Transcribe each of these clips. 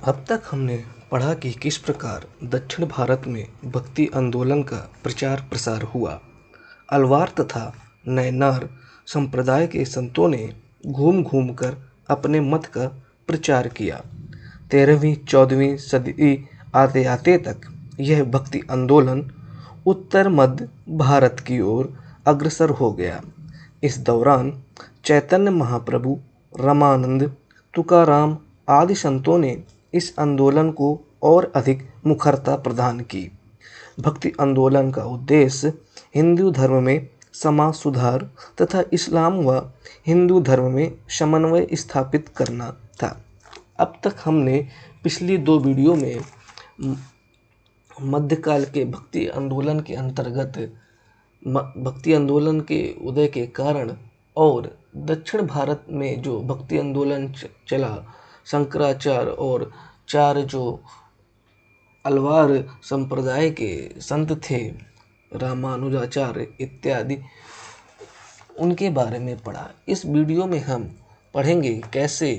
अब तक हमने पढ़ा कि किस प्रकार दक्षिण भारत में भक्ति आंदोलन का प्रचार प्रसार हुआ। अलवार तथा नयनार संप्रदाय के संतों ने घूम घूम कर अपने मत का प्रचार किया। 13वीं-14वीं सदी आते आते तक यह भक्ति आंदोलन उत्तर मध्य भारत की ओर अग्रसर हो गया। इस दौरान चैतन्य महाप्रभु, रामानंद, तुकाराम आदि संतों ने इस आंदोलन को और अधिक मुखरता प्रदान की। भक्ति आंदोलन का उद्देश्य हिंदू धर्म में समाज सुधार तथा इस्लाम व हिंदू धर्म में समन्वय स्थापित करना था। अब तक हमने पिछली 2 वीडियो में मध्यकाल के भक्ति आंदोलन के अंतर्गत भक्ति आंदोलन के उदय के कारण और दक्षिण भारत में जो भक्ति आंदोलन चला, शंकराचार्य और 4 जो अलवार संप्रदाय के संत थे, रामानुजाचार्य इत्यादि, उनके बारे में पढ़ा। इस वीडियो में हम पढ़ेंगे कैसे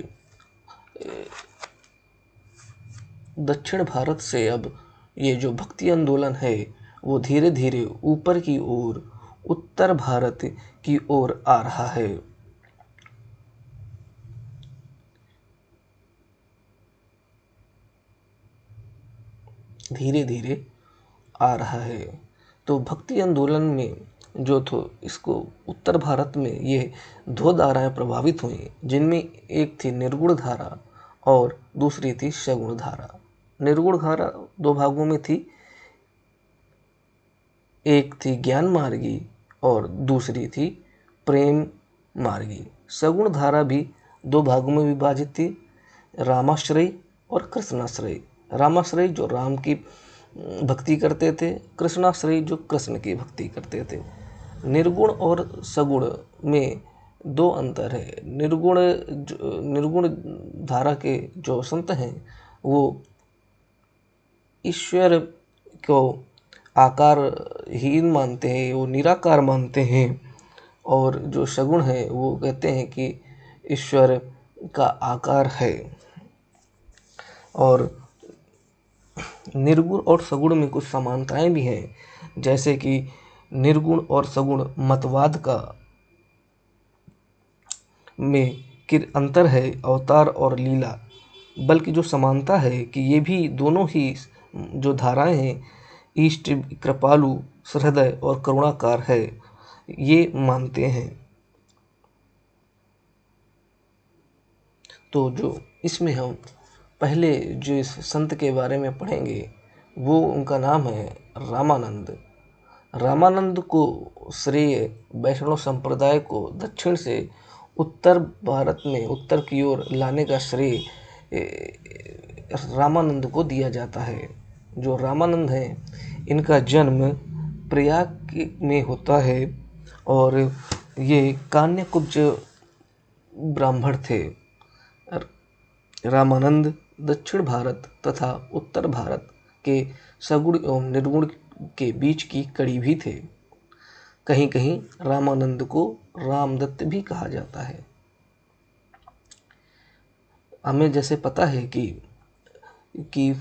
दक्षिण भारत से अब ये जो भक्ति आंदोलन है वो धीरे धीरे ऊपर की ओर उत्तर भारत की ओर आ रहा है। धीरे धीरे आ रहा है। तो भक्ति आंदोलन में जो तो इसको उत्तर भारत में ये 2 धाराएं प्रभावित हुई, जिनमें एक थी निर्गुण धारा और दूसरी थी सगुण धारा। निर्गुण धारा 2 भागों में थी, एक थी ज्ञान मार्गी और दूसरी थी प्रेम मार्गी। सगुण धारा भी 2 भागों में विभाजित थी, रामाश्रयी और कृष्णाश्रयी। रामाश्रयी जो राम की भक्ति करते थे, कृष्णाश्रयी जो कृष्ण की भक्ति करते थे। निर्गुण और सगुण में 2 अंतर है। निर्गुण धारा के जो संत हैं वो ईश्वर को आकारहीन मानते हैं, वो निराकार मानते हैं, और जो सगुण है वो कहते हैं कि ईश्वर का आकार है। और निर्गुण और सगुण में कुछ समानताएं भी हैं, जैसे कि निर्गुण और सगुण मतवाद का में अंतर है अवतार और लीला, बल्कि जो समानता है कि ये भी दोनों ही जो धाराएं हैं इष्ट, कृपालु, सहृदय और करुणाकार है, ये मानते हैं। तो जो इसमें हम पहले जो इस संत के बारे में पढ़ेंगे वो उनका नाम है रामानंद। रामानंद को श्रेय वैष्णव संप्रदाय को दक्षिण से उत्तर भारत में उत्तर की ओर लाने का श्रेय रामानंद को दिया जाता है। जो रामानंद हैं इनका जन्म प्रयाग में होता है और ये कान्यकुब्ज ब्राह्मण थे। रामानंद दक्षिण भारत तथा उत्तर भारत के सगुण एवं निर्गुण के बीच की कड़ी भी थे। कहीं कहीं रामानंद को रामदत्त भी कहा जाता है। हमें जैसे पता है कि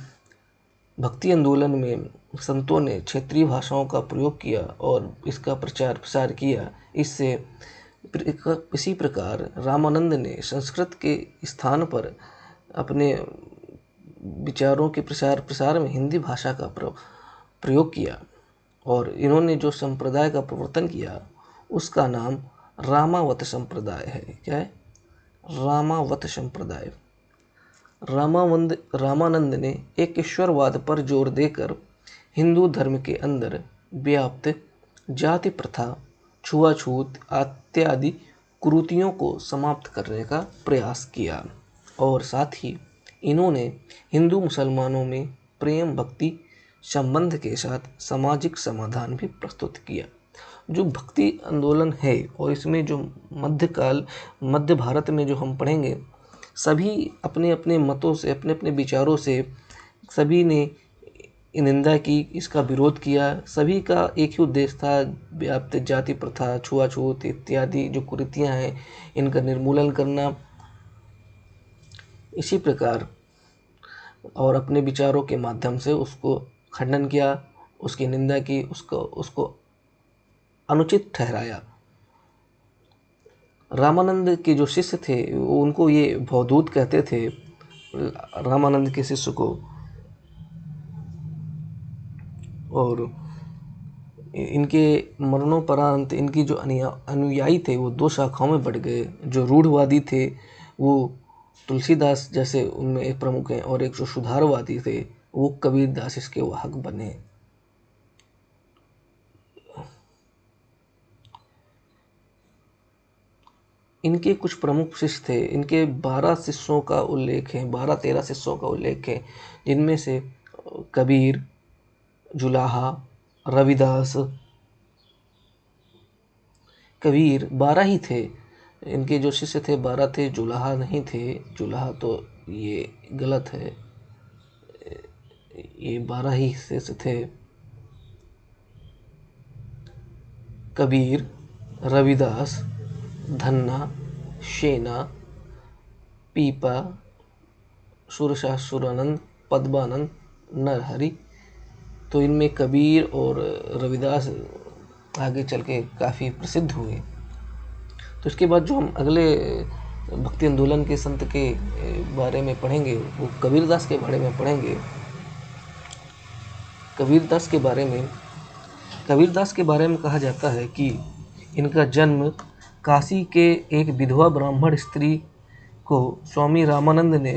भक्ति आंदोलन में संतों ने क्षेत्रीय भाषाओं का प्रयोग किया और इसका प्रचार प्रसार किया। इससे इसी प्रकार रामानंद ने संस्कृत के स्थान पर अपने विचारों के प्रसार प्रसार में हिंदी भाषा का प्रयोग किया और इन्होंने जो संप्रदाय का प्रवर्तन किया उसका नाम रामावत संप्रदाय है। क्या है? रामावत संप्रदाय। रामानंद ने एक ईश्वरवाद पर जोर देकर हिंदू धर्म के अंदर व्याप्त जाति प्रथा, छुआछूत इत्यादि कुरीतियों को समाप्त करने का प्रयास किया और साथ ही इन्होंने हिंदू मुसलमानों में प्रेम भक्ति संबंध के साथ सामाजिक समाधान भी प्रस्तुत किया। जो भक्ति आंदोलन है और इसमें जो मध्य भारत में जो हम पढ़ेंगे, सभी अपने अपने मतों से, अपने अपने विचारों से सभी ने निंदा की, इसका विरोध किया। सभी का एक ही उद्देश्य था, व्याप्त जाति प्रथा, छुआछूत इत्यादि जो कुरीतियां हैं इनका निर्मूलन करना। इसी प्रकार और अपने विचारों के माध्यम से उसको खंडन किया, उसकी निंदा की, उसको अनुचित ठहराया। रामानंद के जो शिष्य थे उनको ये भवदूत कहते थे, रामानंद के शिष्य को। और इनके मरणोपरांत इनकी जो अनुयायी थे वो दो शाखाओं में बढ़ गए। जो रूढ़वादी थे वो तुलसीदास जैसे उनमें एक प्रमुख हैं, और एक जो सुधारवादी थे वो कबीरदास इसके वाहक बने। इनके कुछ प्रमुख शिष्य थे। इनके 12 शिष्यों का उल्लेख है, 12-13 शिष्यों का उल्लेख है, जिनमें से कबीर, जुलाहा, रविदास। कबीर 12 ही थे, इनके जो शिष्य थे 12 थे, जुलाहा नहीं थे। जुलाहा तो ये गलत है, ये 12 ही शिष्य थे। कबीर, रविदास, धन्ना, शेना, पीपा, सुरसासुरानंद, पद्मानंद, नरहरि। तो इनमें कबीर और रविदास आगे चल के काफ़ी प्रसिद्ध हुए। तो इसके बाद जो हम अगले भक्ति आंदोलन के संत के बारे में पढ़ेंगे वो कबीरदास के बारे में पढ़ेंगे। कबीरदास के बारे में कहा जाता है कि इनका जन्म काशी के एक विधवा ब्राह्मण स्त्री को स्वामी रामानंद ने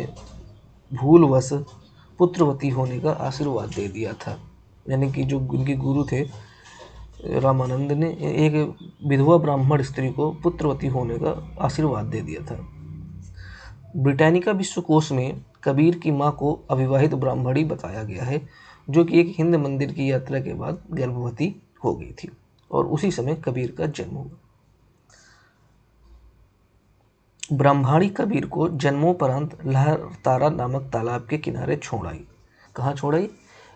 भूलवश पुत्रवती होने का आशीर्वाद दे दिया था। यानी कि जो उनके गुरु थे रामानंद ने एक विधवा ब्राह्मण स्त्री को पुत्रवती होने का आशीर्वाद दे दिया था। ब्रिटानिका विश्वकोश में कबीर की मां को अविवाहित ब्राह्मणी बताया गया है, जो कि एक हिंद मंदिर की यात्रा के बाद गर्भवती हो गई थी, और उसी समय कबीर का जन्म हुआ। ब्राह्मणी कबीर को जन्मोपरांत लहरतारा नामक तालाब के किनारे छोड़ आई। कहाँ छोड़ आई?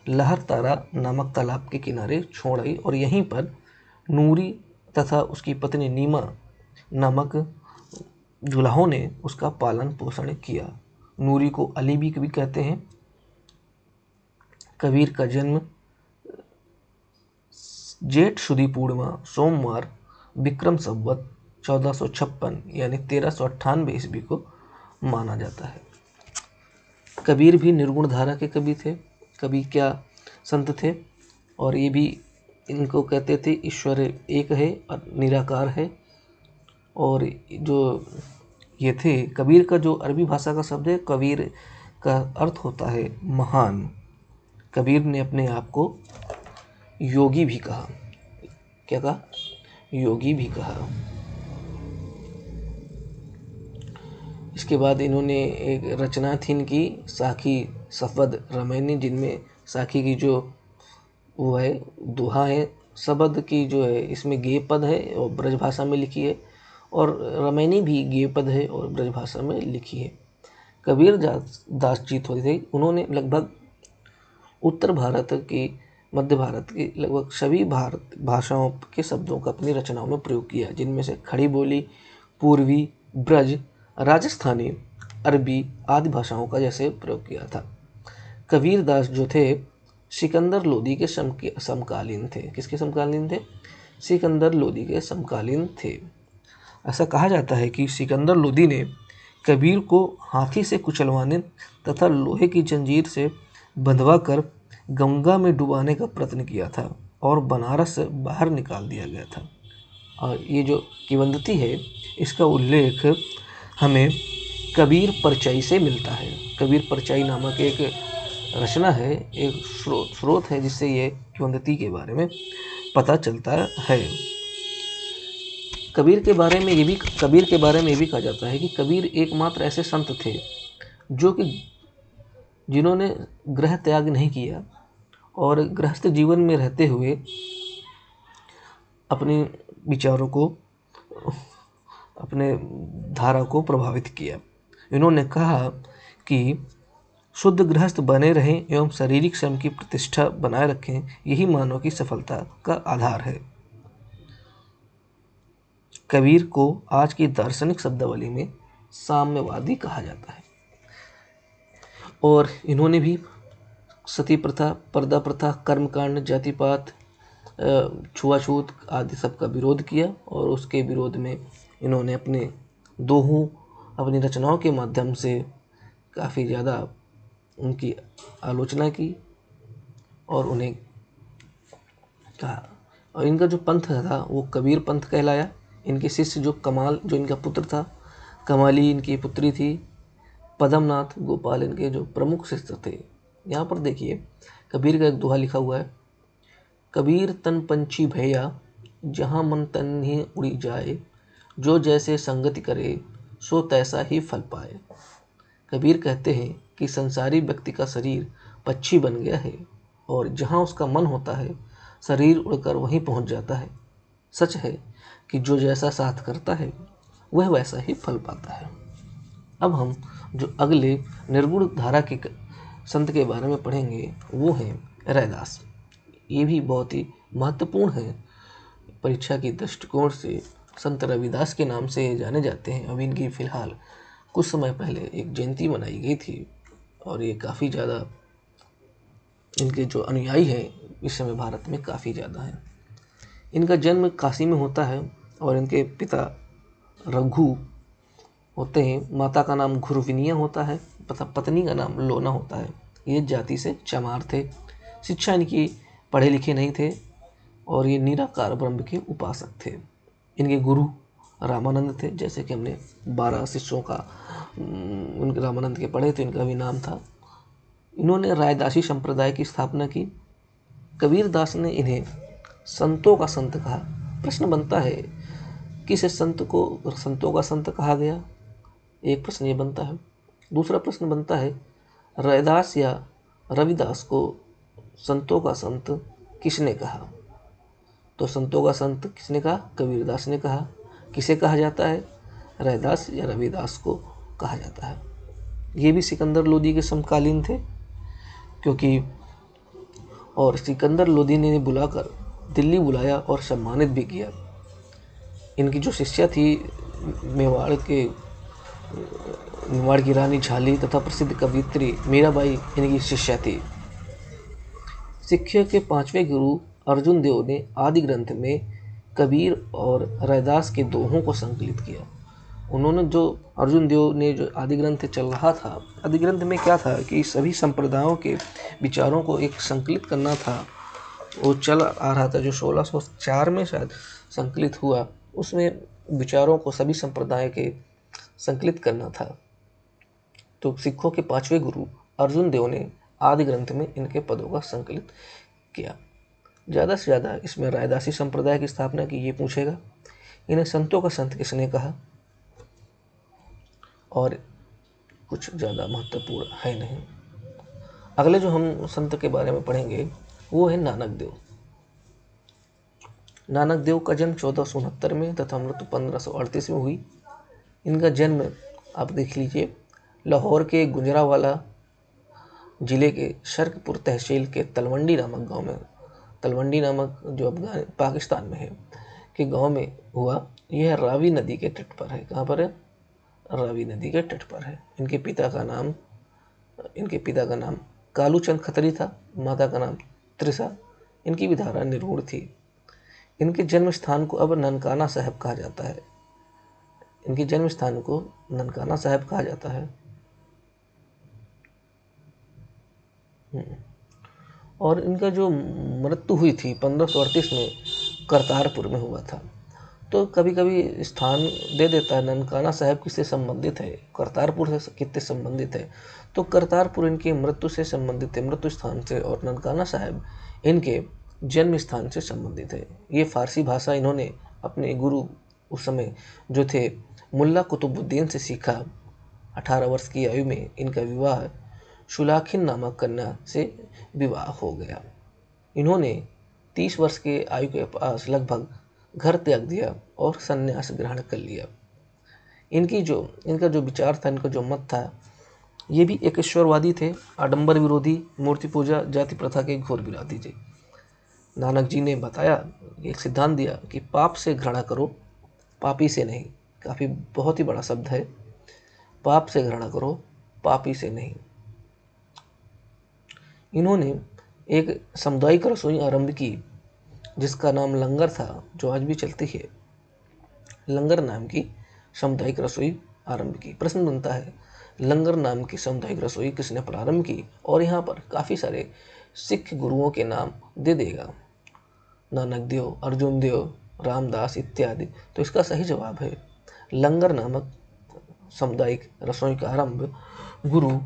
लहरतारा नामक तालाब के किनारे छोड़ आई, और यहीं पर नूरी तथा उसकी पत्नी नीमा नामक जुलाहों ने उसका पालन पोषण किया। नूरी को अली भी कहते हैं। कबीर का जन्म जेठ शुदी पूर्णिमा सोमवार विक्रम संवत 1456 यानी 1398 ईस्वी को माना जाता है। कबीर भी निर्गुण धारा के कवि थे, कवि क्या संत थे, और ये भी इनको कहते थे ईश्वर एक है और निराकार है। और जो ये थे, कबीर का जो अरबी भाषा का शब्द है कबीर का अर्थ होता है महान। कबीर ने अपने आप को योगी भी कहा। क्या कहा? योगी भी कहा। इसके बाद इन्होंने एक रचना थी इनकी साखी सफद रमैनी, जिनमें साखी की जो वो है दोहा है, शबद की जो है इसमें गेय पद है और ब्रज भाषा में लिखी है, और रमैनी भी गेय पद है और ब्रज भाषा में लिखी है। कबीर दास जी थे, उन्होंने लगभग उत्तर भारत की, मध्य भारत की लगभग सभी भारत भाषाओं के शब्दों का अपनी रचनाओं में प्रयोग किया, जिनमें से खड़ी बोली, पूर्वी, ब्रज, राजस्थानी, अरबी आदि भाषाओं का जैसे प्रयोग किया था। कबीर दास जो थे सिकंदर लोदी के समकालीन थे। किसके समकालीन थे? सिकंदर लोदी के समकालीन थे। ऐसा कहा जाता है कि सिकंदर लोदी ने कबीर को हाथी से कुचलवाने तथा लोहे की जंजीर से बंधवा कर गंगा में डुबाने का प्रयत्न किया था, और बनारस से बाहर निकाल दिया गया था। और ये जो किंवदंती है इसका उल्लेख हमें कबीर परचई से मिलता है। कबीर परचई नामक एक रचना है, एक स्रोत है, जिससे ये किंवदंती के बारे में पता चलता है। कबीर के बारे में ये भी कहा जाता है कि कबीर एकमात्र ऐसे संत थे जो कि जिन्होंने गृह त्याग नहीं किया, और गृहस्थ जीवन में रहते हुए अपने विचारों को, अपने धारा को प्रभावित किया। इन्होंने कहा कि शुद्ध गृहस्थ बने रहें एवं शारीरिक श्रम की प्रतिष्ठा बनाए रखें, यही मानव की सफलता का आधार है। कबीर को आज की दार्शनिक शब्दावली में साम्यवादी कहा जाता है। और इन्होंने भी सती प्रथा, पर्दा प्रथा, कर्मकांड, जातिपात, छुआछूत आदि सब का विरोध किया और उसके विरोध में इन्होंने अपने दोहों, अपनी रचनाओं के माध्यम से काफ़ी ज़्यादा उनकी आलोचना की और उन्हें कहा। और इनका जो पंथ था वो कबीर पंथ कहलाया। इनके शिष्य जो कमाल, जो इनका पुत्र था, कमाली इनकी पुत्री थी, पद्मनाथ, गोपाल इनके जो प्रमुख शिष्य थे। यहाँ पर देखिए कबीर का एक दोहा लिखा हुआ है, कबीर तन पंछी भैया, जहाँ मन तन ही उड़ी जाए, जो जैसे संगति करे सो तैसा ही फल पाए। कबीर कहते हैं कि संसारी व्यक्ति का शरीर पक्षी बन गया है और जहाँ उसका मन होता है शरीर उड़कर वहीं पहुँच जाता है। सच है कि जो जैसा साथ करता है वह वैसा ही फल पाता है। अब हम जो अगले निर्गुण धारा के संत के बारे में पढ़ेंगे वो हैं रैदास। ये भी बहुत ही महत्वपूर्ण है परीक्षा की दृष्टिकोण से। संत रविदास के नाम से जाने जाते हैं। अभी इनकी फ़िलहाल कुछ समय पहले एक जयंती मनाई गई थी और ये काफ़ी ज़्यादा, इनके जो अनुयायी हैं इस समय भारत में काफ़ी ज़्यादा हैं। इनका जन्म काशी में होता है और इनके पिता रघु होते हैं, माता का नाम घुरविनिया होता है तथा पत्नी का नाम लोना होता है। ये जाति से चमार थे। शिक्षा इनकी पढ़े लिखे नहीं थे और ये निराकार ब्रह्म के उपासक थे। इनके गुरु रामानंद थे, जैसे कि हमने 12 शिष्यों का उनके रामानंद के पढ़े तो इनका भी नाम था। इन्होंने रायदासी संप्रदाय की स्थापना की। कबीरदास ने इन्हें संतों का संत कहा। प्रश्न बनता है किस संत को संतों का संत कहा गया? एक प्रश्न ये बनता है। दूसरा प्रश्न बनता है रैदास या रविदास को संतों का संत किसने कहा? तो संतों का संत किसने कहा? कबीरदास ने कहा। किसे कहा जाता है? रैदास या रविदास को कहा जाता है। ये भी सिकंदर लोदी के समकालीन थे क्योंकि, और सिकंदर लोदी ने बुलाकर दिल्ली बुलाया और सम्मानित भी किया। इनकी जो शिष्या थी मेवाड़ की रानी झाली तथा प्रसिद्ध कवियत्री मीराबाई इनकी शिष्या थी। सिक्खों के 5वें गुरु अर्जुन देव ने आदि ग्रंथ में कबीर और रैदास के दोहों को संकलित किया। उन्होंने जो अर्जुन देव ने जो आदि ग्रंथ चल रहा था, आदि ग्रंथ में क्या था कि सभी संप्रदायों के विचारों को एक संकलित करना था। वो चल आ रहा था जो 1604 में शायद संकलित हुआ, उसमें विचारों को सभी संप्रदाय के संकलित करना था। तो सिखों के 5वें गुरु अर्जुन देव ने आदि ग्रंथ में इनके पदों का संकलित किया। ज़्यादा से ज़्यादा इसमें रायदासी संप्रदाय की स्थापना की, ये पूछेगा। इन्हें संतों का संत किसने कहा? और कुछ ज़्यादा महत्वपूर्ण है नहीं। अगले जो हम संत के बारे में पढ़ेंगे वो है नानक देव। नानक देव का जन्म 1469 में तथा मृत्यु 1538 में हुई। इनका जन्म आप देख लीजिए लाहौर के गुजरावाला ज़िले के शर्कपुर तहसील के तलवंडी नामक गांव में, तलवंडी नामक जो पाकिस्तान में है के गांव में हुआ। यह रावी नदी के तट पर है। कहाँ पर है? रावी नदी के तट पर है। इनके पिता का नाम कालूचंद खत्री था, माता का नाम त्रिषा। इनकी भी धारा निर्गुण थी। इनके जन्म स्थान को अब ननकाना साहब कहा जाता है। इनके जन्म स्थान को ननकाना साहब कहा जाता है। और इनका जो मृत्यु हुई थी 1538 में करतारपुर में हुआ था। तो कभी कभी स्थान दे देता है ननकाना साहब किससे संबंधित है, करतारपुर से कितने संबंधित है। तो करतारपुर इनकी मृत्यु से संबंधित है, मृत्यु स्थान से, और ननकाना साहब इनके जन्म स्थान से संबंधित है। ये फारसी भाषा इन्होंने अपने गुरु उस समय जो थे मुल्ला कुतुबुद्दीन से सीखा। 18 वर्ष की आयु में इनका विवाह शुलाखिन नामक कन्या से विवाह हो गया। इन्होंने 30 वर्ष के आयु के पास लगभग घर त्याग दिया और संन्यास ग्रहण कर लिया। इनका जो विचार था, इनका जो मत था, ये भी एक ईश्वरवादी थे, आडंबर विरोधी, मूर्ति पूजा, जाति प्रथा के घोर विरोधी थे। नानक जी ने बताया, एक सिद्धांत दिया कि पाप से घृणा करो, पापी से नहीं। बहुत ही बड़ा शब्द है, पाप से घृणा करो, पापी से नहीं। इन्होंने एक सामुदायिक रसोई आरंभ की जिसका नाम लंगर था, जो आज भी चलती है। लंगर नाम की सामुदायिक रसोई आरंभ की। प्रश्न बनता है, लंगर नाम की सामुदायिक रसोई किसने प्रारंभ की? और यहाँ पर काफ़ी सारे सिख गुरुओं के नाम दे देगा, नानक देव, अर्जुन देव, रामदास इत्यादि। तो इसका सही जवाब है लंगर नामक सामुदायिक रसोई का आरंभ गुरु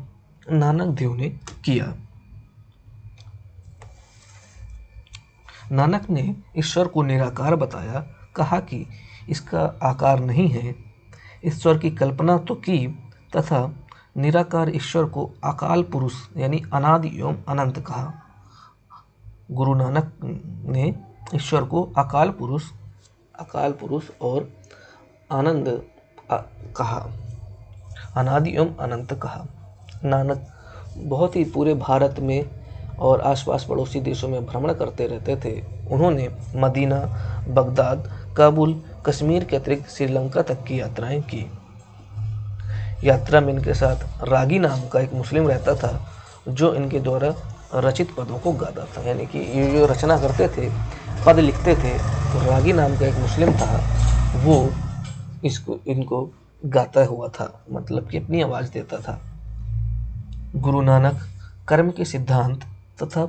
नानक देव ने किया। नानक ने ईश्वर को निराकार बताया, कहा कि इसका आकार नहीं है। ईश्वर की कल्पना तो की तथा निराकार ईश्वर को अकाल पुरुष यानी अनादि एवं अनंत कहा। गुरु नानक ने ईश्वर को अकाल पुरुष और आनंद कहा, अनादि एवं अनंत कहा। नानक बहुत ही पूरे भारत में और आसपास पड़ोसी देशों में भ्रमण करते रहते थे। उन्होंने मदीना, बगदाद, काबुल, कश्मीर के अतिरिक्त श्रीलंका तक की यात्राएं की। यात्रा में इनके साथ रागी नाम का एक मुस्लिम रहता था, जो इनके द्वारा रचित पदों को गाता था, यानी कि ये जो रचना करते थे, पद लिखते थे, तो रागी नाम का एक मुस्लिम था, वो इनको गाता हुआ था, मतलब कि अपनी आवाज़ देता था। गुरु नानक कर्म के सिद्धांत तथा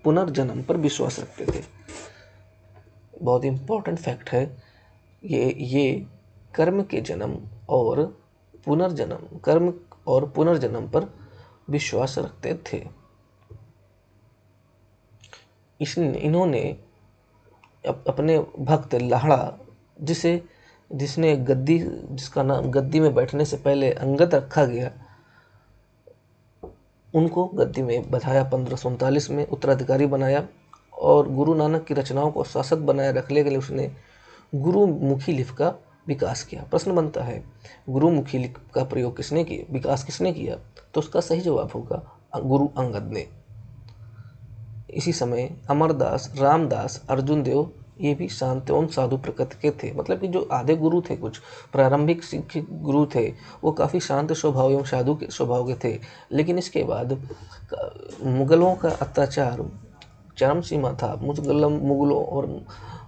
पुनर्जन्म पर विश्वास रखते थे। बहुत इंपॉर्टेंट फैक्ट है ये कर्म के जन्म और पुनर्जन्म पर विश्वास रखते थे। इन्होंने अपने भक्त लाहड़ा, जिसका नाम गद्दी में बैठने से पहले अंगद रखा गया, उनको गद्दी में बैठाया, 1539 में उत्तराधिकारी बनाया और गुरु नानक की रचनाओं को शाश्वत बनाए रखने के लिए उसने गुरुमुखी लिपि का विकास किया। प्रश्न बनता है, गुरुमुखी लिपि का प्रयोग किसने किया, विकास किसने किया? तो उसका सही जवाब होगा गुरु अंगद ने। इसी समय अमरदास, रामदास, अर्जुन देव ये भी शांत एवं साधु प्रकृति के थे। मतलब कि जो आधे गुरु थे, कुछ प्रारंभिक सिख गुरु थे, वो काफ़ी शांत स्वभाव एवं साधु के स्वभाव के थे। लेकिन इसके बाद मुगलों का अत्याचार चरम सीमा था। मुगलों और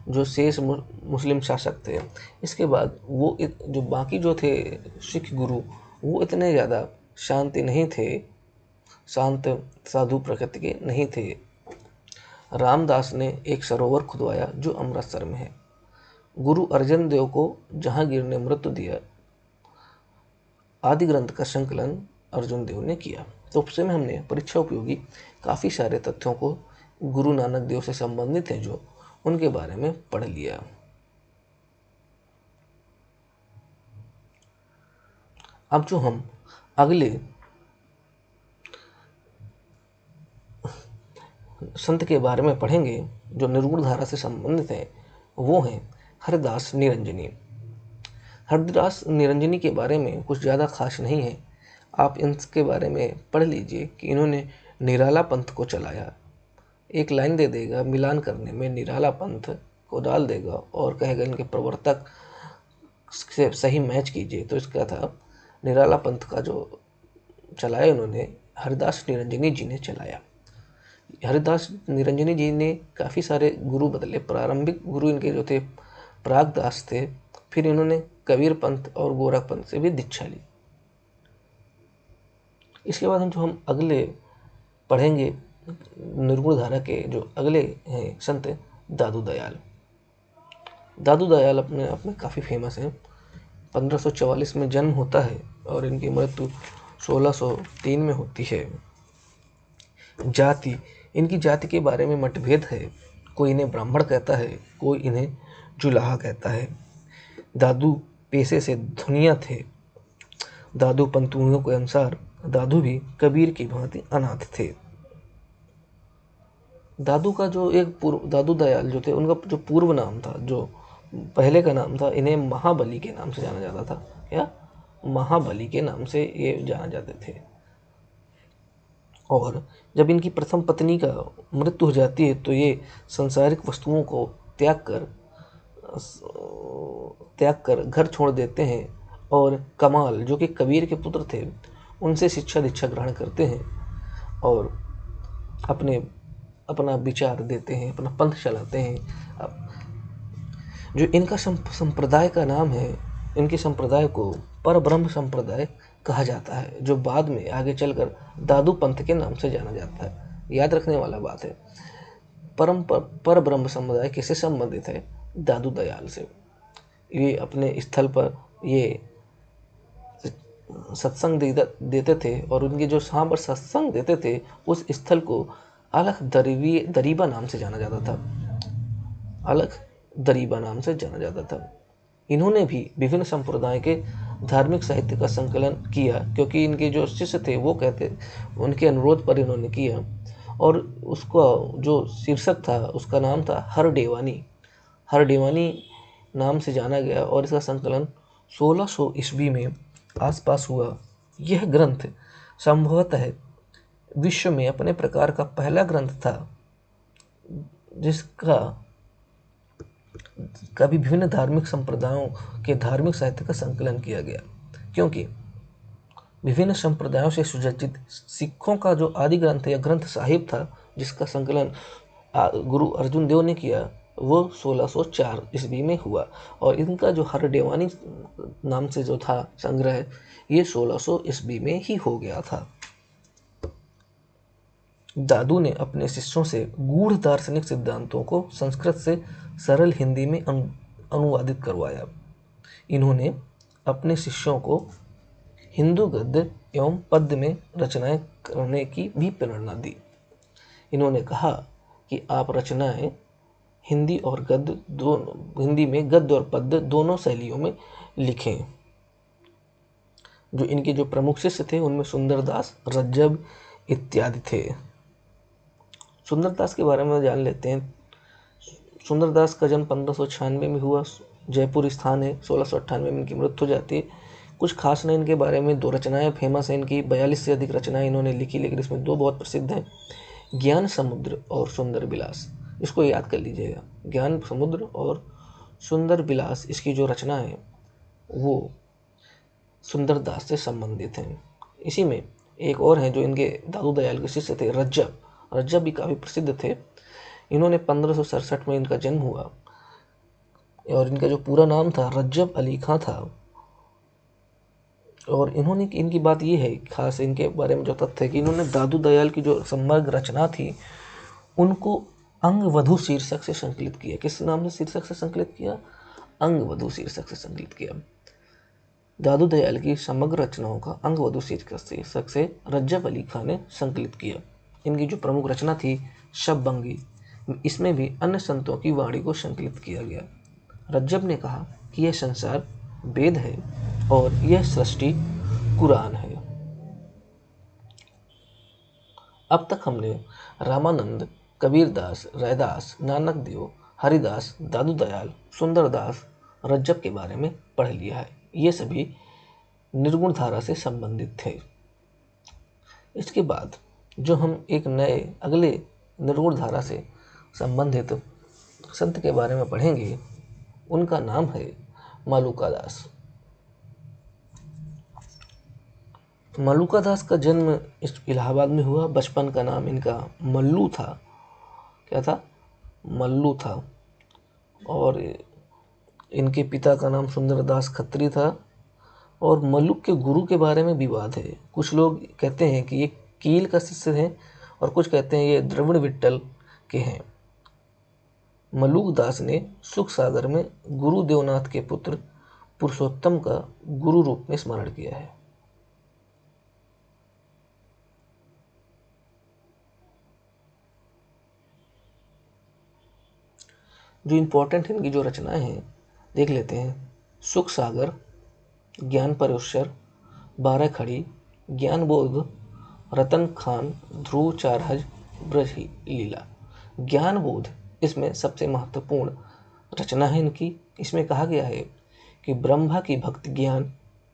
जो शेष मुस्लिम शासक थे, इसके बाद वो जो बाकी जो थे सिख गुरु, वो इतने ज़्यादा शांति नहीं थे, शांत साधु प्रकृति के नहीं थे। रामदास ने एक सरोवर खुदवाया जो अमृतसर में है। गुरु अर्जन देव को जहांगीर ने मृत्यु दिया। आदि ग्रंथ का संकलन अर्जुन देव ने किया। तो उससे में हमने परीक्षा उपयोगी काफ़ी सारे तथ्यों को गुरु नानक देव से संबंधित हैं जो उनके बारे में पढ़ लिया। अब जो हम अगले संत के बारे में पढ़ेंगे जो निर्गुण धारा से संबंधित हैं, वो हैं हरिदास निरंजनी। हरिदास निरंजनी के बारे में कुछ ज़्यादा खास नहीं है। आप इनके बारे में पढ़ लीजिए कि इन्होंने निराला पंथ को चलाया। एक लाइन दे देगा मिलान करने में, निराला पंथ को डाल देगा और कहेगा इनके प्रवर्तक से सही मैच कीजिए। तो इसका था निराला पंथ का जो चलाया उन्होंने हरिदास निरंजनी जी ने चलाया। हरिदास निरंजनी जी ने काफ़ी सारे गुरु बदले। प्रारंभिक गुरु इनके जो थे प्रागदास थे, फिर इन्होंने कबीर पंथ और गोरख पंथ से भी दीक्षा ली। इसके बाद हम अगले पढ़ेंगे निर्गुण धारा के जो अगले हैं संत दादू दयाल। दादू दयाल अपने आप में काफ़ी फेमस हैं। 1544 में जन्म होता है और इनकी मृत्यु 1603 में होती है। जाति, इनकी जाति के बारे में मतभेद है। कोई इन्हें ब्राह्मण कहता है, कोई इन्हें जुलाहा कहता है। दादू पेशे से धुनिया थे। दादू पंतुओं के अनुसार दादू भी कबीर की भांति अनाथ थे। दादू का जो दादू दयाल जो थे, उनका जो पूर्व नाम था, जो पहले का नाम था, इन्हें महाबली के नाम से जाना जाता था। या महाबली के नाम से ये जाना जाते थे। और जब इनकी प्रथम पत्नी का मृत्यु हो जाती है तो ये सांसारिक वस्तुओं को त्याग कर घर छोड़ देते हैं और कमाल जो कि कबीर के पुत्र थे उनसे शिक्षा दीक्षा ग्रहण करते हैं। और अपने अपना विचार देते हैं, अपना पंथ चलाते हैं। जो इनका संप्रदाय का नाम है, इनके संप्रदाय को परब्रह्म संप्रदाय कहा जाता है, जो बाद में आगे चलकर दादू पंथ के नाम से जाना जाता है। याद रखने वाला बात है, परब्रह्म समुदाय किससे संबंधित है? दादू दयाल से। ये अपने स्थल पर ये सत्संग देते थे, और उनके जो यहाँ पर सत्संग देते थे उस स्थल को अलख दरीबा नाम से जाना जाता था। अलख दरीबा नाम से जाना जाता था। इन्होंने भी विभिन्न संप्रदाय के धार्मिक साहित्य का संकलन किया, क्योंकि इनके जो शिष्य थे वो कहते, उनके अनुरोध पर इन्होंने किया, और उसका जो शीर्षक था उसका नाम था हर डेवानी। हर डेवानी नाम से जाना गया, और इसका संकलन 1600 ईस्वी में आसपास हुआ। यह ग्रंथ संभवतः विश्व में अपने प्रकार का पहला ग्रंथ था जिसका कभी विभिन्न धार्मिक संप्रदायों के धार्मिक साहित्य का संकलन किया गया, क्योंकि विभिन्न संप्रदायों से सुसज्जित सिखों का जो आदि ग्रंथ या ग्रंथ साहिब था, जिसका संकलन गुरु अर्जुन देव ने किया, वो 1604 ईस्वी में हुआ। और इनका जो हर डेवानी नाम से जो था संग्रह, ये 1600 ईस्वी में ही हो गया था। दादू ने अपने शिष्यों से गूढ़ दार्शनिक सिद्धांतों को संस्कृत से सरल हिंदी में अनुवादित करवाया। इन्होंने अपने शिष्यों को हिंदू गद्य एवं पद्य में रचनाएं करने की भी प्रेरणा दी। इन्होंने कहा कि आप रचनाएं हिंदी में गद्य और पद्य दोनों शैलियों में लिखें। जो इनके जो प्रमुख शिष्य थे उनमें सुंदरदास, रज्जब इत्यादि थे। सुंदरदास के बारे में जान लेते हैं। सुंदरदास का जन्म 1596 में हुआ, जयपुर स्थान है। 1698 में इनकी मृत्यु हो जाती है। कुछ खास नहीं इनके बारे में, 2 रचनाएं फेमस हैं इनकी, 42 से अधिक रचनाएं इन्होंने लिखी, लेकिन इसमें 2 बहुत प्रसिद्ध हैं, ज्ञान समुद्र और सुंदर विलास। इसको याद कर लीजिएगा, ज्ञान समुद्र और सुंदर विलास। इसकी जो रचना है वो सुंदरदास से संबंधित हैं। इसी में एक और हैं जो इनके दादू दयाल के शिष्य थे, रज्जब। रज्जब भी काफ़ी प्रसिद्ध थे। इन्होंने 1567 में इनका जन्म हुआ, और इनका जो पूरा नाम था रज्जब अली खां था। और इनकी बात ये है खास इनके बारे में जो तथ्य है कि इन्होंने दादू दयाल की जो समग्र रचना थी उनको अंगवधू शीर्षक से संकलित किया। किस नाम से शीर्षक से संकलित किया? अंगवधू शीर्षक से संकलित किया। दादू दयाल की समग्र रचनाओं का अंगवधू शीर्षक से रज्जब अली खां ने संकलित किया। इनकी जो प्रमुख रचना थी शबभंगी, इसमें भी अन्य संतों की वाणी को संकलित किया गया। रज्जब ने कहा कि यह संसार वेद है और यह सृष्टि कुरान है। अब तक हमने रामानंद, कबीरदास, रैदास, नानक देव, हरिदास, दादू दयाल, सुंदरदास, रज्जब के बारे में पढ़ लिया है। ये सभी निर्गुण धारा से संबंधित थे। इसके बाद जो हम एक नए अगले निर्गुण धारा से संबंधित संत के बारे में पढ़ेंगे, उनका नाम है मालूका दास। मालूका दास का जन्म इलाहाबाद में हुआ। बचपन का नाम इनका मल्लू था। क्या था? मल्लू था। और इनके पिता का नाम सुंदरदास खत्री था। और मल्लुक के गुरु के बारे में विवाद है। कुछ लोग कहते हैं कि ये कील का शिष्य हैं, और कुछ कहते हैं ये द्रविड़ विट्ठल के हैं। मल्लुक दास ने सुख सागर में गुरु देवनाथ के पुत्र पुरुषोत्तम का गुरु रूप में स्मरण किया है। जो इम्पोर्टेंट इनकी जो रचनाएं हैं देख लेते हैं। सुख सागर, ज्ञान परोशर, 12 खड़ी, ज्ञान बोध, रतन खान, ध्रुव चारहज, ब्रज लीला। ज्ञान बोध इसमें सबसे महत्वपूर्ण रचना है इनकी। इसमें कहा गया है कि ब्रह्मा की भक्ति ज्ञान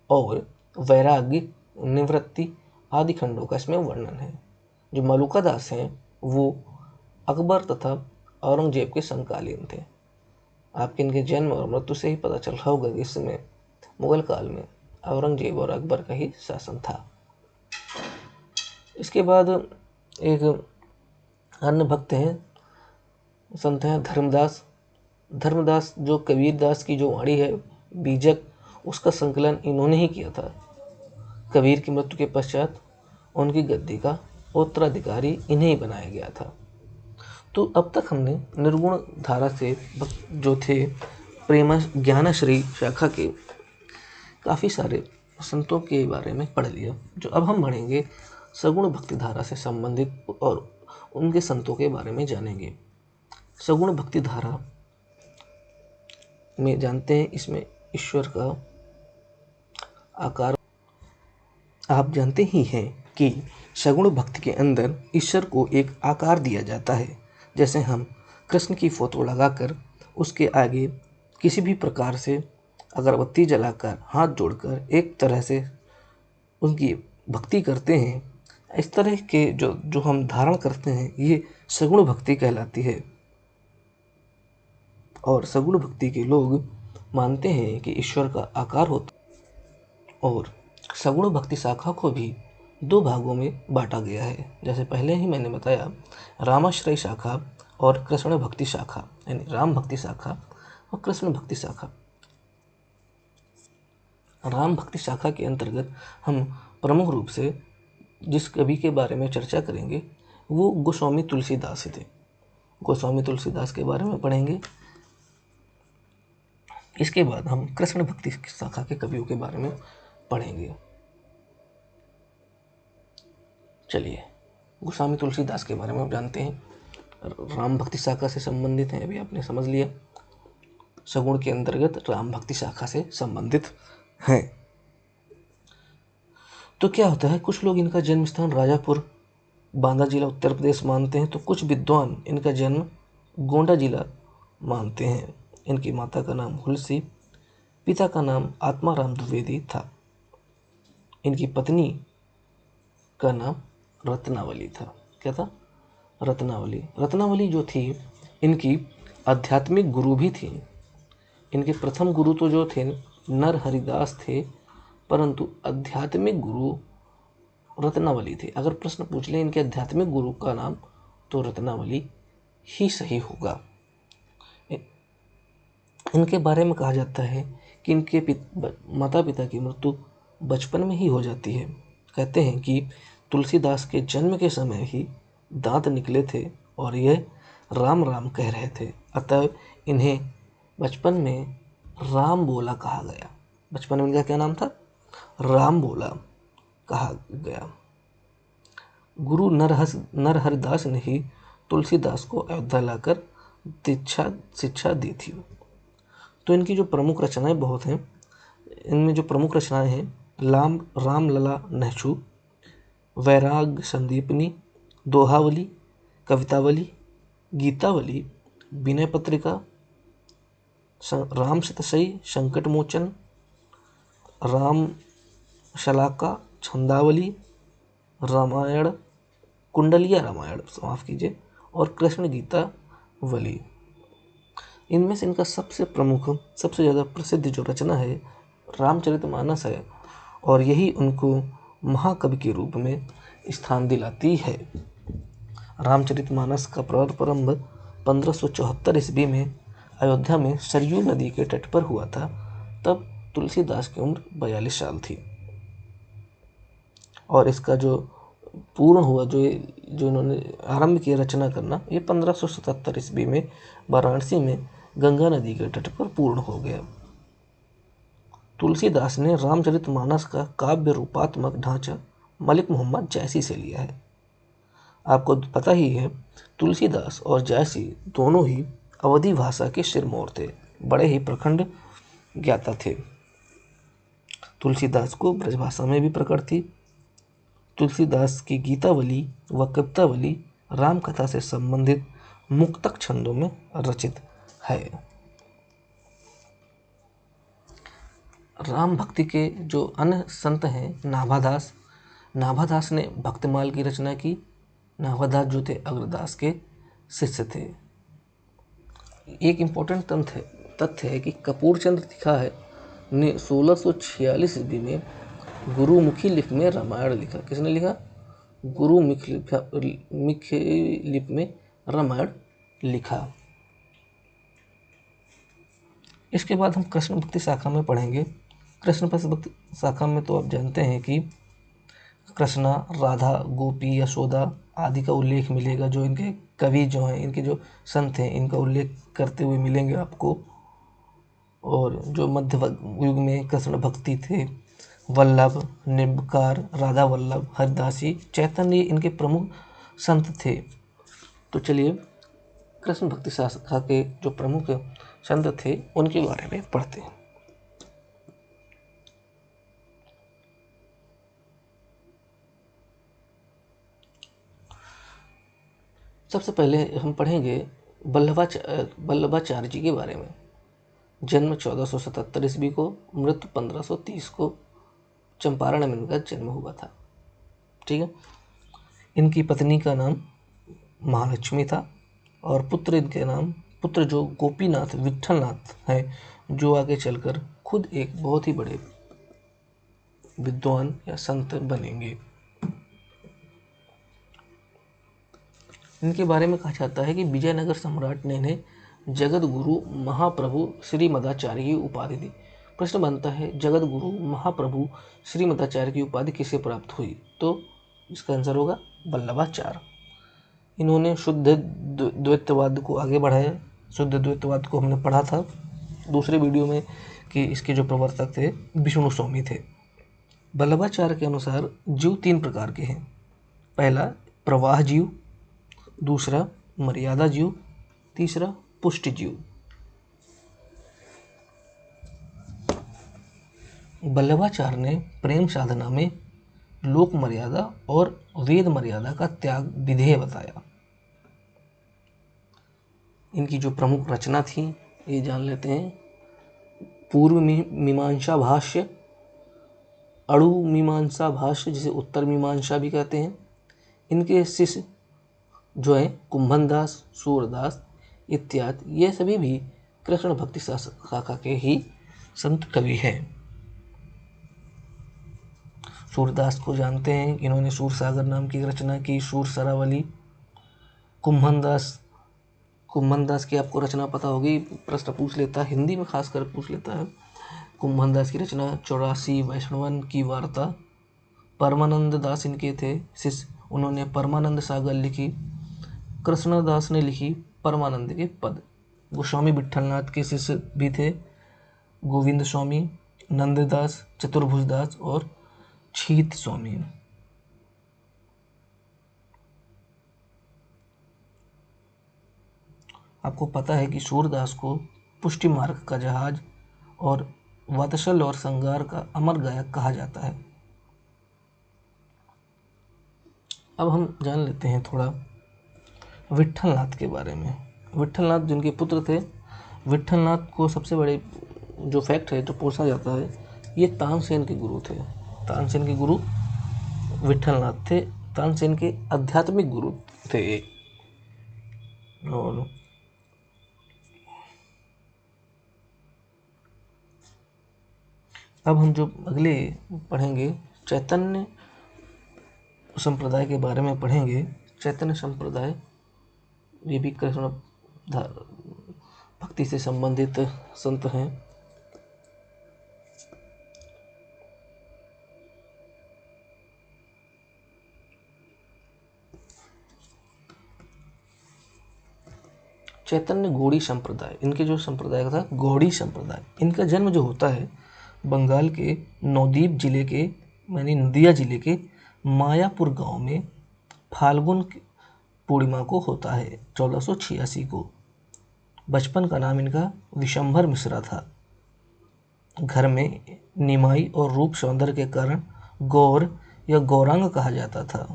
और वैराग्य निवृत्ति आदि खंडों का इसमें वर्णन है। जो मलूका दास हैं वो अकबर तथा औरंगजेब के समकालीन थे। आपके इनके जन्म और मृत्यु से ही पता चल रहा होगा कि इस समय मुगल काल में औरंगजेब और अकबर का ही शासन था। इसके बाद एक अन्य भक्त हैं, संत हैं धर्मदास। धर्मदास जो कबीरदास की जो वाणी है बीजक, उसका संकलन इन्होंने ही किया था। कबीर की मृत्यु के पश्चात उनकी गद्दी का उत्तराधिकारी इन्हें ही बनाया गया था। तो अब तक हमने निर्गुण धारा से जो थे प्रेम ज्ञानश्री शाखा के काफ़ी सारे संतों के बारे में पढ़ लिया। जो अब हम पढ़ेंगे सगुण भक्ति धारा से संबंधित और उनके संतों के बारे में जानेंगे। सगुण भक्ति धारा में जानते हैं इसमें ईश्वर का आकार। आप जानते ही हैं कि सगुण भक्ति के अंदर ईश्वर को एक आकार दिया जाता है। जैसे हम कृष्ण की फोटो लगाकर उसके आगे किसी भी प्रकार से अगरबत्ती जलाकर हाथ जोड़कर एक तरह से उनकी भक्ति करते हैं, इस तरह के जो हम धारण करते हैं ये सगुण भक्ति कहलाती है। और सगुण भक्ति के लोग मानते हैं कि ईश्वर का आकार होता। और सगुण भक्ति शाखा को भी दो भागों में बांटा गया है। जैसे पहले ही मैंने बताया, रामाश्रय शाखा और कृष्ण भक्ति शाखा, यानी राम भक्ति शाखा और कृष्ण भक्ति शाखा। राम भक्ति शाखा के अंतर्गत हम प्रमुख रूप से जिस कवि के बारे में चर्चा करेंगे वो गोस्वामी तुलसीदास थे। गोस्वामी तुलसीदास के बारे में पढ़ेंगे। इसके बाद हम कृष्ण भक्ति शाखा के कवियों के बारे में पढ़ेंगे। चलिए, गोस्वामी तुलसीदास के बारे में आप जानते हैं, राम भक्ति शाखा से संबंधित हैं, अभी आपने समझ लिया। सगुण के अंतर्गत राम भक्ति शाखा से संबंधित हैं। तो क्या होता है, कुछ लोग इनका जन्म स्थान राजापुर बांदा जिला उत्तर प्रदेश मानते हैं, तो कुछ विद्वान इनका जन्म गोंडा जिला मानते हैं। इनकी माता का नाम हुलसी, पिता का नाम आत्माराम द्विवेदी था। इनकी पत्नी का नाम रत्नावली था। क्या था? रत्नावली। रत्नावली जो थी इनकी आध्यात्मिक गुरु भी थी। इनके प्रथम गुरु तो जो थे नर हरिदास थे, परंतु आध्यात्मिक गुरु रत्नावली थे। अगर प्रश्न पूछ ले इनके आध्यात्मिक गुरु का नाम, तो रत्नावली ही सही होगा। इनके बारे में कहा जाता है कि इनके माता पिता की मृत्यु बचपन में ही हो जाती है। कहते हैं कि तुलसीदास के जन्म के समय ही दांत निकले थे और यह राम राम कह रहे थे, अतः इन्हें बचपन में राम बोला कहा गया। बचपन में इनका क्या नाम था? राम बोला कहा गया। गुरु नरहरिदास ने ही तुलसीदास को अयोध्या लाकर शिक्षा दी थी। तो इनकी जो प्रमुख रचनाएं बहुत हैं, इनमें जो प्रमुख रचनाएं हैं रामलला नहशू, वैराग संदीपनी, दोहावली, कवितावली, गीतावली, विनय पत्रिका, राम शतशई, संकट मोचन, राम शलाका, छंदावली, रामायण, कुंडलिया रामायण माफ कीजिए, और कृष्ण गीता वली। इनमें से इनका सबसे प्रमुख, सबसे ज़्यादा प्रसिद्ध जो रचना है रामचरितमानस है, और यही उनको महाकवि के रूप में स्थान दिलाती है। रामचरितमानस का प्रारंभ 1574 ईस्वी में अयोध्या में सरयू नदी के तट पर हुआ था। तब तुलसीदास की उम्र 42 साल थी। और इसका जो पूर्ण हुआ, जो इन्होंने आरंभ किया रचना करना, ये 1577 ईस्वी में वाराणसी में गंगा नदी के तट पर पूर्ण हो गया। तुलसीदास ने रामचरितमानस का काव्य रूपात्मक ढांचा मलिक मोहम्मद जैसी से लिया है। आपको पता ही है, तुलसीदास और जैसी दोनों ही अवधी भाषा के सिरमौर थे, बड़े ही प्रखंड ज्ञाता थे। तुलसीदास को ब्रजभाषा में भी प्रकट थी। तुलसीदास की गीतावली व कवितावली राम कथा से संबंधित मुक्तक छंदों में रचित है। राम भक्ति के जो अन्य संत हैं, नाभादास ने भक्तमाल की रचना की। नाभादास जो थे अग्रदास के शिष्य थे। एक इम्पोर्टेंट तथ्य है कि कपूर चंद्र तिखा है ने 1646 ईस्वी में गुरुमुखी लिपि में रामायण लिखा। किसने लिखा? गुरु मुख्य लिपि में रामायण लिखा। इसके बाद हम कृष्ण भक्ति शाखा में पढ़ेंगे। कृष्ण भक्ति शाखा में तो आप जानते हैं कि कृष्णा, राधा, गोपी, यशोदा आदि का उल्लेख मिलेगा। जो इनके कवि जो हैं, इनके जो संत हैं, इनका उल्लेख करते हुए मिलेंगे आपको। और जो मध्य युग में कृष्ण भक्ति थे, वल्लभ, निम्बकार, राधा वल्लभ, हरिदासी, चैतन्य इनके प्रमुख संत थे। तो चलिए कृष्ण भक्ति शाखा के जो प्रमुख संत थे उनके बारे में पढ़ते हैं। सबसे पहले हम पढ़ेंगे वल्लभाचार्य जी के बारे में। जन्म 1477 ईस्वी को, मृत्यु 1530 को चंपारण में इनका जन्म हुआ था। ठीक है। इनकी पत्नी का नाम महालक्ष्मी था और पुत्र जो गोपीनाथ विठलनाथ है, जो आगे चलकर खुद एक बहुत ही बड़े विद्वान या संत बनेंगे। इनके बारे में कहा जाता है कि विजयनगर सम्राट ने इन्हें जगत गुरु महाप्रभु श्रीमदाचार्य की उपाधि दी। प्रश्न बनता है, जगत गुरु महाप्रभु श्रीमदाचार्य की उपाधि किसे प्राप्त हुई? तो इसका आंसर होगा वल्लभाचार्य। इन्होंने शुद्ध द्वैतवाद को आगे बढ़ाया। शुद्ध द्वैतवाद को हमने पढ़ा था दूसरे वीडियो में कि इसके जो प्रवर्तक थे विष्णु स्वामी थे। वल्लभाचार्य के अनुसार जीव 3 प्रकार के हैं। पहला प्रवाह जीव, दूसरा मर्यादा जीव, तीसरा पुष्टि जीव। वल्लभाचार्य ने प्रेम साधना में लोक मर्यादा और वेद मर्यादा का त्याग विधेय बताया। इनकी जो प्रमुख रचना थी ये जान लेते हैं। पूर्व मीमांसा भाष्य, अणु मीमांसा भाष्य जिसे उत्तर मीमांसा भी कहते हैं। इनके शिष्य जो है कुंभनदास, सूरदास इत्यादि, ये सभी भी कृष्ण भक्ति शाखा के ही संत कवि हैं। सूरदास को जानते हैं, इन्होंने सूरसागर नाम की रचना की, सूर सरावली। कुंभनदास की आपको रचना पता होगी, प्रश्न पूछ लेता है, हिंदी में खासकर पूछ लेता है। कुंभनदास की रचना 84 वैष्णवन की वार्ता। परमानंद दास इनके थे शिष्य, उन्होंने परमानंद सागर लिखी। कृष्णदास ने लिखी परमानंद के पद। गोस्वामी विठलनाथ के शिष्य भी थे, गोविंद स्वामी, नंददास, चतुर्भुजदास और छीत स्वामी। आपको पता है कि सूरदास को पुष्टि मार्ग का जहाज और वत्सल और संगार का अमर गायक कहा जाता है। अब हम जान लेते हैं थोड़ा विठलनाथ के बारे में। विठलनाथ जिनके पुत्र थे, विठलनाथ को सबसे बड़े जो फैक्ट है, जो पूछा जाता है, ये तानसेन के गुरु थे। तानसेन के गुरु विठलनाथ थे। तानसेन के आध्यात्मिक गुरु थे। और अब हम जो अगले पढ़ेंगे चैतन्य संप्रदाय के बारे में पढ़ेंगे। चैतन्य संप्रदाय ये भी कृष्ण भक्ति से संबंधित संत हैं। चैतन्य गौड़ी संप्रदाय, इनके जो संप्रदाय था गौड़ी संप्रदाय। इनका जन्म जो होता है बंगाल के नौदीप जिले के नदिया जिले के मायापुर गांव में फाल्गुन पूर्णिमा को होता है 1486 को। बचपन का नाम इनका विशंभर मिश्रा था। घर में निमाई और रूप सौंदर्य के कारण गौर या गौरांग कहा जाता था।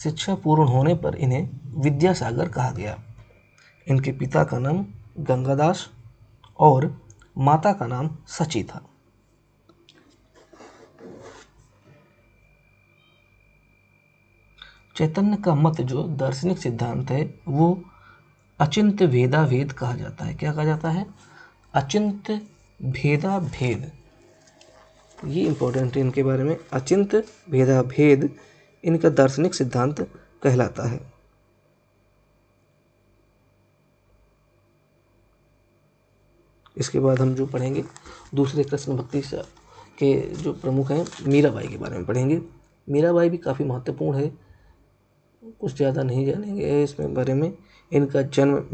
शिक्षा पूर्ण होने पर इन्हें विद्यासागर कहा गया। इनके पिता का नाम गंगादास और माता का नाम सची था। चैतन्य का मत जो दार्शनिक सिद्धांत है वो अचिंत भेदा भेद कहा जाता है। क्या कहा जाता है? अचिंत भेदा भेद। ये इंपॉर्टेंट है इनके बारे में। अचिंत भेदा भेद इनका दार्शनिक सिद्धांत कहलाता है। इसके बाद हम जो पढ़ेंगे दूसरे कृष्ण भक्ति के जो प्रमुख हैं मीराबाई के बारे में पढ़ेंगे। मीराबाई भी काफ़ी महत्वपूर्ण है, कुछ ज़्यादा नहीं जानेंगे इसमें बारे में। इनका जन्म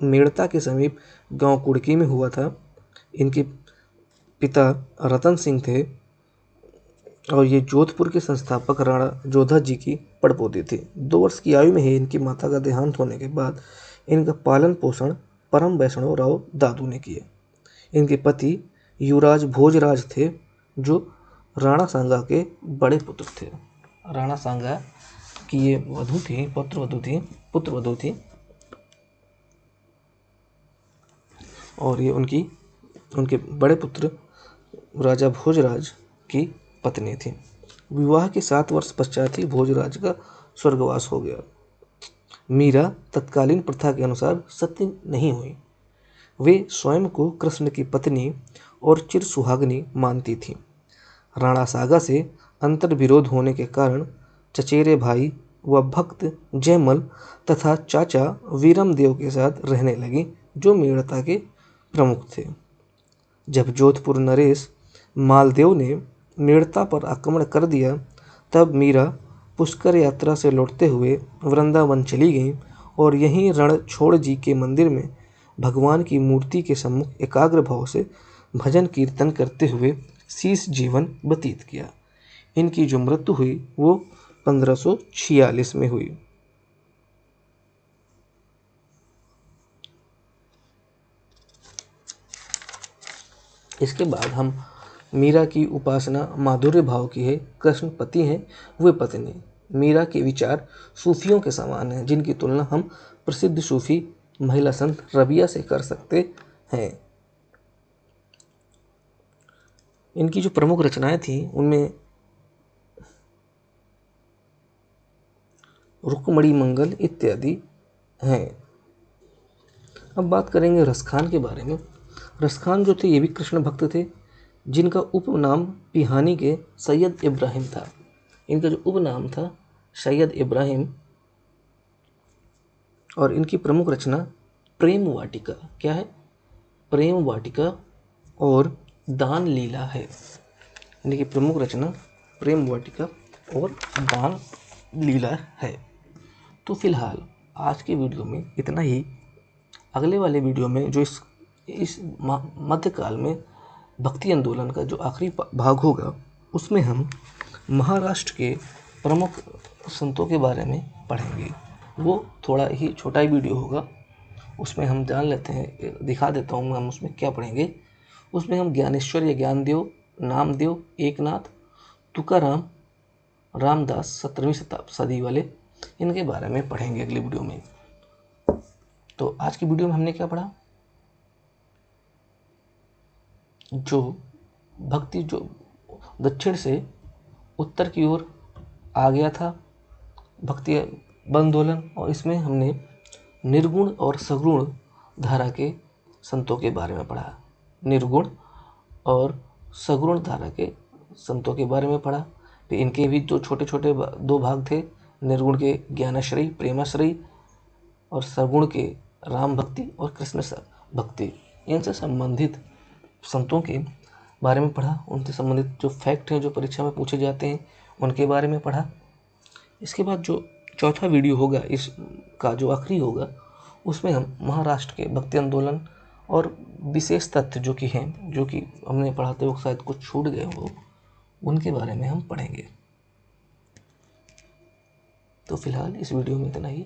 मेड़ता के समीप गांव कुड़की में हुआ था। इनके पिता रतन सिंह थे और ये जोधपुर के संस्थापक राणा जोधा जी की पड़पोती थी। 2 वर्ष की आयु में ही इनकी माता का देहांत होने के बाद इनका पालन पोषण परम वैष्णव राव दादू ने किया। इनके पति युवराज भोजराज थे जो राणा सांगा के बड़े पुत्र थे। राणा सांगा की ये वधु थी, पुत्रवधु थी और ये उनके बड़े पुत्र राजा भोजराज की पत्नी थी। विवाह के 7 वर्ष पश्चात ही भोजराज का स्वर्गवास हो गया। मीरा तत्कालीन प्रथा के अनुसार सती नहीं हुई। वे स्वयं को कृष्ण की पत्नी और चिर सुहागनी मानती थीं। राणा सागा से अंतर्विरोध होने के कारण चचेरे भाई व भक्त जयमल तथा चाचा वीरमदेव के साथ रहने लगी, जो मेड़ता के प्रमुख थे। जब जोधपुर नरेश मालदेव ने मेड़ता पर आक्रमण कर दिया, तब मीरा पुष्कर यात्रा से लौटते हुए वृंदावन चली गईं और यहीं रणछोड़ जी के मंदिर में भगवान की मूर्ति के सम्मुख एकाग्र भाव से भजन कीर्तन करते हुए शेष जीवन व्यतीत किया। इनकी जो मृत्यु हुई वो 1546 में हुई। इसके बाद हम मीरा की उपासना माधुर्य भाव की है, कृष्ण पति हैं वे पत्नी। मीरा के विचार सूफियों के समान हैं, जिनकी तुलना हम प्रसिद्ध सूफी महिला संत रबिया से कर सकते हैं। इनकी जो प्रमुख रचनाएं थी उनमें रुक्मणी मंगल इत्यादि हैं। अब बात करेंगे रसखान के बारे में। रसखान जो थे ये भी कृष्ण भक्त थे, जिनका उपनाम पिहानी के सैयद इब्राहिम था। इनका जो उपनाम था सैयद इब्राहिम, और इनकी प्रमुख रचना प्रेम वाटिका, क्या है? प्रेम वाटिका और दान लीला है। इनकी प्रमुख रचना प्रेम वाटिका और दान लीला है। तो फिलहाल आज के वीडियो में इतना ही। अगले वाले वीडियो में जो इस मध्यकाल में भक्ति आंदोलन का जो आखिरी भाग होगा, उसमें हम महाराष्ट्र के प्रमुख संतों के बारे में पढ़ेंगे। वो थोड़ा ही छोटा ही वीडियो होगा, उसमें हम जान लेते हैं, दिखा देता हूँ हम उसमें क्या पढ़ेंगे। उसमें हम ज्ञानेश्वर या ज्ञानदेव, नामदेव, एकनाथ, तुकाराम, रामदास 17वीं सदी वाले, इनके बारे में पढ़ेंगे अगली वीडियो में। तो आज की वीडियो में हमने क्या पढ़ा? जो भक्ति जो दक्षिण से उत्तर की ओर आ गया था भक्ति आंदोलन, और इसमें हमने निर्गुण और सगुण धारा के संतों के बारे में पढ़ा। निर्गुण और सगुण धारा के संतों के बारे में पढ़ा। फिर इनके भी जो छोटे छोटे 2 भाग थे, निर्गुण के ज्ञानाश्रयी, प्रेमाश्रयी, और सगुण के राम भक्ति और कृष्ण भक्ति। इनसे संबंधित संतों के बारे में पढ़ा। उनसे संबंधित जो फैक्ट हैं जो परीक्षा में पूछे जाते हैं उनके बारे में पढ़ा। इसके बाद जो चौथा वीडियो होगा, इसका जो आखिरी होगा, उसमें हम महाराष्ट्र के भक्ति आंदोलन और विशेष तथ्य जो कि हैं, जो कि हमने पढ़ाते वक्त शायद कुछ छूट गए हो, उनके बारे में हम पढ़ेंगे। तो फिलहाल इस वीडियो में इतना ही।